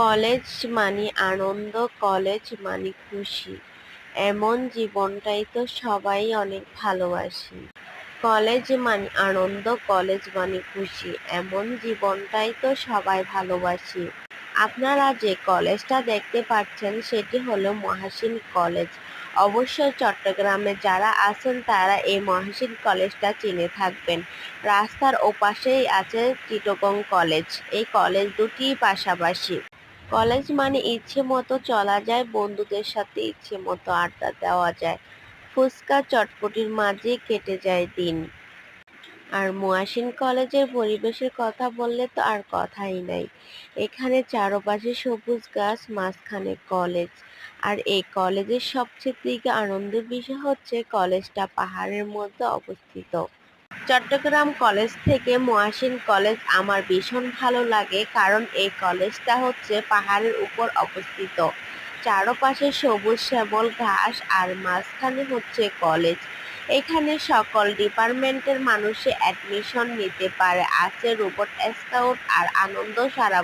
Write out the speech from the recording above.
College মানে আনন্দ, college মানে খুশি। এমন জীবনটাই তো সবাই অনেক ভালোবাসি। কলেজ মানে আনন্দ, কলেজ মানে খুশি। এমন জীবনটাই তো সবাই ভালোবাসি। আপনারা যে কলেজটা দেখতে পাচ্ছেন সেটি হলো মহাসিন কলেজ। অবশ্যই চট্টগ্রামে যারা আছেন তারা এই মহাসিন কলেজটা চিনে থাকবেন। রাস্তার ওপাশেই আছে চিটাগং কলেজ। এই কলেজ দুটি পাশাপাশি। কলেজ মানে ইচ্ছে মতো চলা যায়, বন্ধুদের সাথে ইচ্ছে মতো আড্ডা দেওয়া যায়, ফুচকা চটপটির মাঝে কেটে যায় দিন। আর মহাসিন কলেজের পরিবেশের কথা বললে তো আর কথাই নাই। এখানে চারপাশে সবুজ গাছ, মাঝখানে কলেজ। আর এই কলেজের সবচেয়ে থেকে আনন্দের বিষয় হচ্ছে কলেজটা পাহাড়ের মধ্যে অবস্থিত। চট্টগ্রাম কলেজ থেকে মহাসিন কলেজ আমার ভীষণ ভালো লাগে, কারণ এই কলেজটা হচ্ছে পাহাড়ের উপর অবস্থিত। চারপাশে সবুজ শ্যামল ঘাস আর মাঝখানে হচ্ছে কলেজ। এখানে সকল ডিপার্টমেন্টের মানুষে অ্যাডমিশন নিতে পারে। আছে রোবট স্কাউট আর আনন্দ সারা